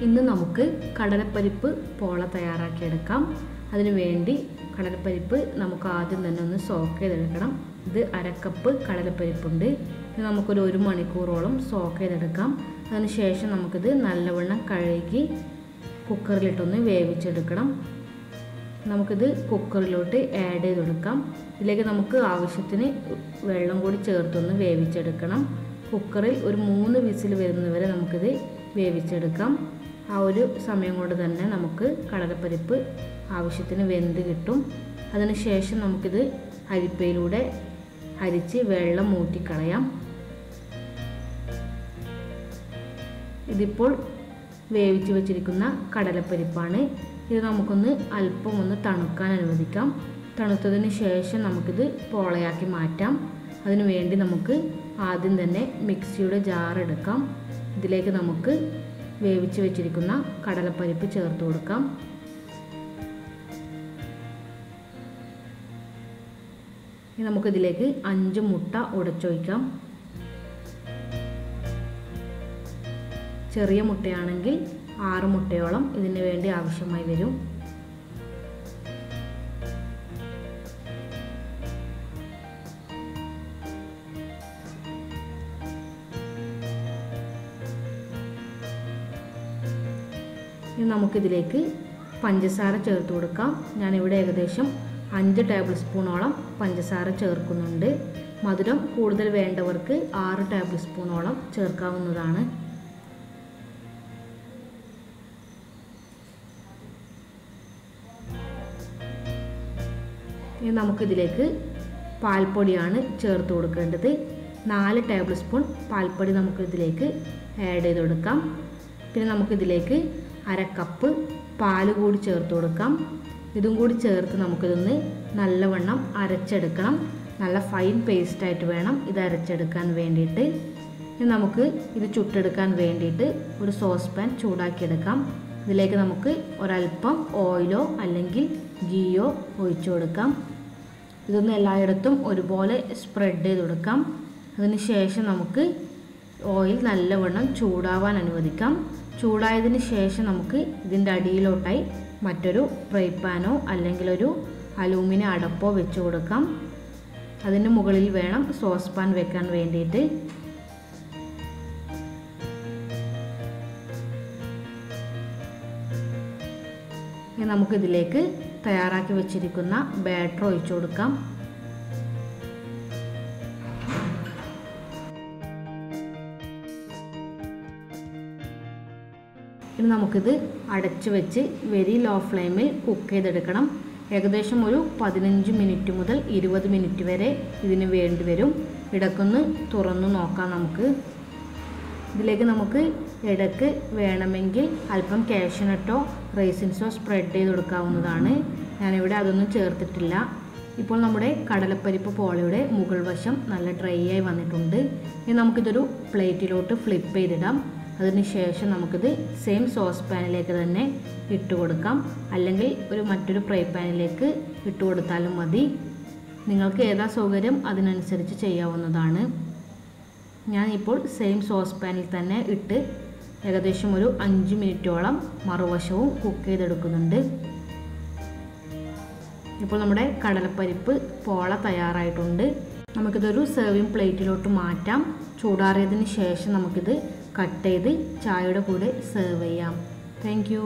ഇന്ന് നമുക്ക് കടലപ്പരിപ്പ് പോള തയ്യാറാക്കിയെടുക്കാം. അതിനുവേണ്ടി കടലപ്പരിപ്പ് നമുക്ക് ആദ്യം തന്നെ ഒന്ന് സോക്ക് ചെയ്തെടുക്കണം. ഇത് അരക്കപ്പ് കടലപ്പരിപ്പുണ്ട്. ഇത് നമുക്കൊരു 1 മണിക്കൂറോളം സോക്ക് ചെയ്തെടുക്കാം. അതിനുശേഷം നമുക്കിത് നല്ലവണ്ണം കഴുകി കുക്കറിലിട്ടൊന്ന് വേവിച്ചെടുക്കണം. നമുക്കിത് കുക്കറിലോട്ട് ആഡ് ചെയ്തെടുക്കാം. ഇതിലേക്ക് നമുക്ക് ആവശ്യത്തിന് വെള്ളം കൂടി ചേർത്തൊന്ന് വേവിച്ചെടുക്കണം. കുക്കറിൽ ഒരു 3 വിസിൽ വരുന്നവരെ നമുക്കിത് വേവിച്ചെടുക്കാം. ആ ഒരു സമയം കൊണ്ട് തന്നെ നമുക്ക് കടലപ്പരിപ്പ് ആവശ്യത്തിന് വെന്ത് കിട്ടും. അതിനുശേഷം നമുക്കിത് അരിപ്പയിലൂടെ അരിച്ച് വെള്ളം ഊറ്റിക്കളയാം. ഇതിപ്പോൾ വേവിച്ച് വെച്ചിരിക്കുന്ന കടലപ്പരിപ്പാണ്. ഇത് നമുക്കൊന്ന് അല്പം ഒന്ന് തണുക്കാൻ അനുവദിക്കാം. തണുത്തതിന് ശേഷം നമുക്കിത് പോളയാക്കി മാറ്റാം. അതിനു വേണ്ടി നമുക്ക് ആദ്യം തന്നെ മിക്സിയുടെ ജാർ എടുക്കാം. ഇതിലേക്ക് നമുക്ക് വേവിച്ച് വെച്ചിരിക്കുന്ന കടലപ്പരിപ്പ് ചേർത്ത് കൊടുക്കാം. ഇനി നമുക്കിതിലേക്ക് 5 മുട്ട ഉടച്ചൊഴിക്കാം. ചെറിയ മുട്ടയാണെങ്കിൽ 6 മുട്ടയോളം ഇതിന് വേണ്ടി ആവശ്യമായി വരും. ഇനി നമുക്കിതിലേക്ക് പഞ്ചസാര ചേർത്ത് കൊടുക്കാം. ഞാനിവിടെ ഏകദേശം 5 ടേബിൾ സ്പൂണോളം പഞ്ചസാര ചേർക്കുന്നുണ്ട്. മധുരം കൂടുതൽ വേണ്ടവർക്ക് 6 ടേബിൾ സ്പൂണോളം ചേർക്കാവുന്നതാണ്. ഇനി നമുക്കിതിലേക്ക് പാൽപ്പൊടിയാണ് ചേർത്ത് കൊടുക്കേണ്ടത്. 4 ടേബിൾ സ്പൂൺ പാൽപ്പൊടി നമുക്കിതിലേക്ക് ആഡ് ചെയ്ത് കൊടുക്കാം. പിന്നെ നമുക്കിതിലേക്ക് 1/2 കപ്പ് പാല് കൂടി ചേർത്ത് കൊടുക്കാം. ഇതും കൂടി ചേർത്ത് നമുക്കിതൊന്ന് നല്ലവണ്ണം അരച്ചെടുക്കണം. നല്ല ഫൈൻ പേസ്റ്റായിട്ട് വേണം ഇത് അരച്ചെടുക്കാൻ വേണ്ടിയിട്ട്. ഇനി നമുക്ക് ഇത് ചുട്ടെടുക്കാൻ വേണ്ടിയിട്ട് ഒരു സോസ് പാൻ ചൂടാക്കിയെടുക്കാം. ഇതിലേക്ക് നമുക്ക് ഒരൽപ്പം ഓയിലോ അല്ലെങ്കിൽ ഗീയോ ഒഴിച്ചു കൊടുക്കാം. ഇതൊന്ന് എല്ലായിടത്തും ഒരുപോലെ സ്പ്രെഡ് ചെയ്ത് കൊടുക്കാം. അതിനുശേഷം നമുക്ക് ഓയിൽ നല്ലവണ്ണം ചൂടാവാൻ അനുവദിക്കാം. ചൂടായതിന് ശേഷം നമുക്ക് ഇതിൻ്റെ അടിയിലോട്ടായി മറ്റൊരു ഫ്രൈ പാനോ അല്ലെങ്കിൽ ഒരു അലൂമിനിയം അടപ്പോ വെച്ച് കൊടുക്കാം. അതിന് മുകളിൽ വേണം സോസ് പാൻ വെക്കാൻ വേണ്ടിയിട്ട്. ഇനി നമുക്കിതിലേക്ക് തയ്യാറാക്കി വെച്ചിരിക്കുന്ന ബാറ്റർ ഒഴിച്ചു കൊടുക്കാം. ഇനി നമുക്കിത് അടച്ചു വെച്ച് വെരി ലോ ഫ്ലെയിമിൽ കുക്ക് ചെയ്തെടുക്കണം. ഏകദേശം ഒരു 15 മിനിറ്റ് മുതൽ 20 മിനിറ്റ് വരെ ഇതിന് വേണ്ടി വരും. ഇടയ്ക്കൊന്ന് തുറന്നു നോക്കാം. നമുക്ക് ഇതിലേക്ക് നമുക്ക് ഇടയ്ക്ക് വേണമെങ്കിൽ അല്പം കാഷ്യൂനട്ടോ റൈസിൻസോ സ്പ്രെഡ് ചെയ്ത് കൊടുക്കാവുന്നതാണ്. ഞാനിവിടെ അതൊന്നും ചേർത്തിട്ടില്ല. ഇപ്പോൾ നമ്മുടെ കടലപ്പരിപ്പ് പോളയുടെ മുകൾ വശം നല്ല ഡ്രൈ ആയി വന്നിട്ടുണ്ട്. ഇനി നമുക്കിതൊരു പ്ലേറ്റിലോട്ട് ഫ്ലിപ്പ് ചെയ്തിടാം. അതിനുശേഷം നമുക്കിത് സെയിം സോസ് പാനിലേക്ക് തന്നെ ഇട്ട് കൊടുക്കാം. അല്ലെങ്കിൽ മറ്റൊരു ഫ്രൈ പാനിലേക്ക് ഇട്ട് കൊടുത്താലും മതി. നിങ്ങൾക്ക് ഏതാ സൗകര്യം അതിനനുസരിച്ച് ചെയ്യാവുന്നതാണ്. ഞാൻ ഇപ്പോൾ സെയിം സോസ് പാനിൽ തന്നെ ഇട്ട് ഏകദേശം ഒരു 5 മിനിറ്റോളം മറുവശവും കുക്ക് ചെയ്തെടുക്കുന്നുണ്ട്. ഇപ്പോൾ നമ്മുടെ കടലപ്പരിപ്പ് പോള തയ്യാറായിട്ടുണ്ട്. നമുക്കിതൊരു സെർവിങ് പ്ലേറ്റിലോട്ട് മാറ്റാം. ചൂടാറിയതിന് ശേഷം നമുക്കിത് കട്ട് ചെയ്ത് ചായയുടെ കൂടെ സെർവ് ചെയ്യാം. Thank you.